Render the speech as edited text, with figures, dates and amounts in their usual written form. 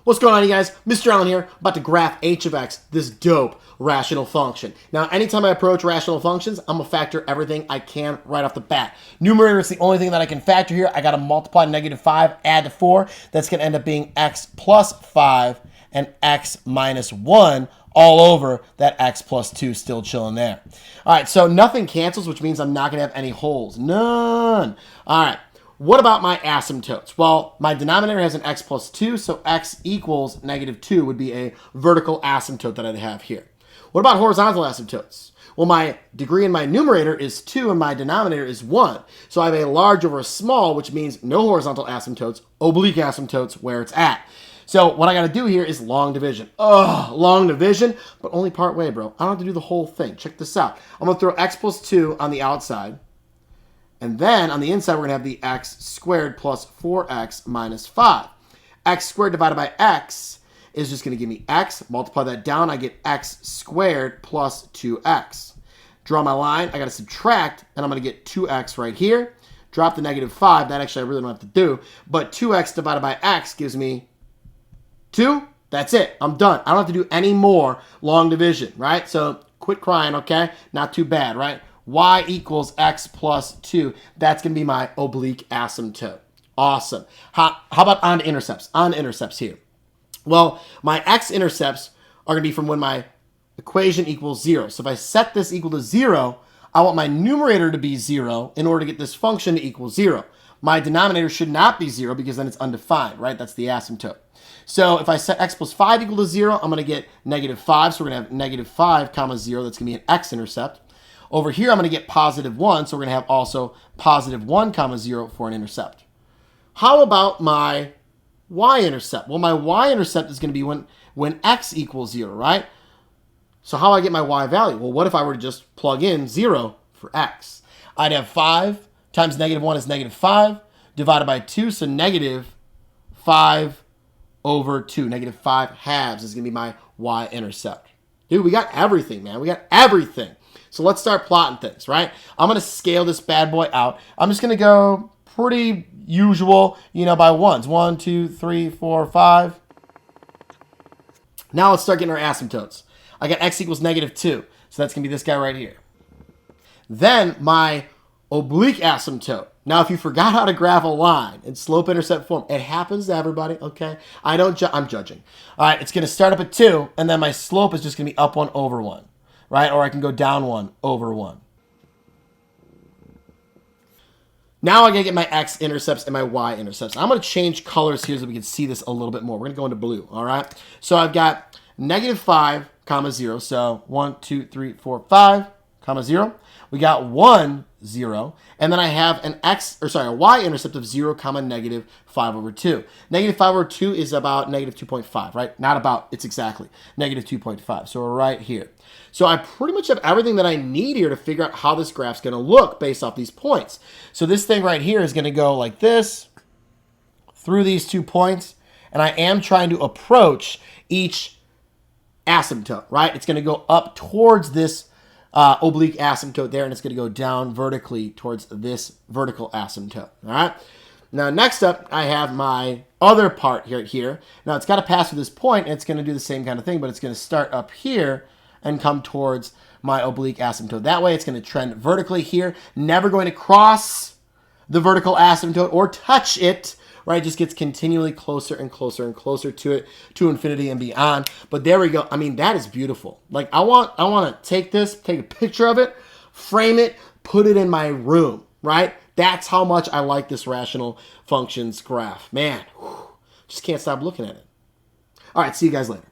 What's going on, you guys? Mr. Allen here, about to graph h of x, this dope rational function. Now, anytime I approach rational functions, I'm gonna factor everything I can right off the bat. Numerator is the only thing that I can factor here. I gotta multiply -5, add to 4. That's gonna end up being x plus 5 and x minus 1 all over that x plus 2 still chilling there. All right, so nothing cancels, which means I'm not gonna have any holes. None. All right. What about my asymptotes? Well, my denominator has an x plus 2, so x equals -2 would be a vertical asymptote that I'd have here. What about horizontal asymptotes? Well, my degree in my numerator is 2 and my denominator is 1. So I have a large over a small, which means no horizontal asymptotes, oblique asymptotes where it's at. So what I got to do here is long division. Long division, but only part way, bro. I don't have to do the whole thing. Check this out. I'm going to throw x plus 2 on the outside. And then on the inside, we're going to have the x squared plus 4x minus 5. X squared divided by x is just going to give me x. Multiply that down, I get x squared plus 2x. Draw my line, I got to subtract, and I'm going to get 2x right here. Drop the -5, that actually I really don't have to do. But 2x divided by x gives me 2. That's it, I'm done. I don't have to do any more long division, right? So quit crying, okay? Not too bad, right? Y equals x plus 2. That's going to be my oblique asymptote. Awesome. How about on to intercepts? On to intercepts here. Well, my x-intercepts are going to be from when my equation equals 0. So if I set this equal to 0, I want my numerator to be 0 in order to get this function to equal 0. My denominator should not be 0 because then it's undefined, right? That's the asymptote. So if I set x plus 5 equal to 0, I'm going to get -5. So we're going to have -5 comma 0. That's going to be an x-intercept. Over here, I'm going to get +1, so we're going to have also +1 comma 0 for an intercept. How about my y-intercept? Well, my y-intercept is going to be when x equals 0, right? So how do I get my y value? Well, what if I were to just plug in 0 for x? I'd have 5 times -1 is -5, divided by 2, so -5 over 2. -5 halves is going to be my y-intercept. Dude, we got everything, man. We got everything. So let's start plotting things, right? I'm going to scale this bad boy out. I'm just going to go pretty usual, by ones. 1, 2, 3, 4, 5. Now let's start getting our asymptotes. I got x equals -2. So that's going to be this guy right here. Then my oblique asymptote. Now, if you forgot how to graph a line in slope-intercept form, it happens to everybody, okay? I'm judging. All right, it's going to start up at 2, and then my slope is just going to be up 1 over 1. Right? Or I can go down 1 over 1. Now I gotta get my x-intercepts and my y-intercepts. I'm gonna change colors here so we can see this a little bit more. We're gonna go into blue, all right? So I've got -5 comma 0. So 1, 2, 3, 4, 5 comma 0. We got 1, 0, and then I have a y-intercept of 0 comma -5 over 2. -5 over 2 is about -2.5, right? Not about, it's exactly -2.5. So we're right here. So I pretty much have everything that I need here to figure out how this graph's going to look based off these points. So this thing right here is going to go like this through these 2 points, and I am trying to approach each asymptote, right? It's going to go up towards this oblique asymptote there, and it's going to go down vertically towards this vertical asymptote, all right? Now, next up, I have my other part here. Now, it's got to pass through this point, and it's going to do the same kind of thing, but it's going to start up here and come towards my oblique asymptote. That way, it's going to trend vertically here, never going to cross the vertical asymptote or touch it, right? It just gets continually closer and closer and closer to it, to infinity and beyond. But there we go. I mean, that is beautiful. Like, I want to take this, take a picture of it, frame it, put it in my room, right? That's how much I like this rational functions graph. Man, just can't stop looking at it. All right, see you guys later.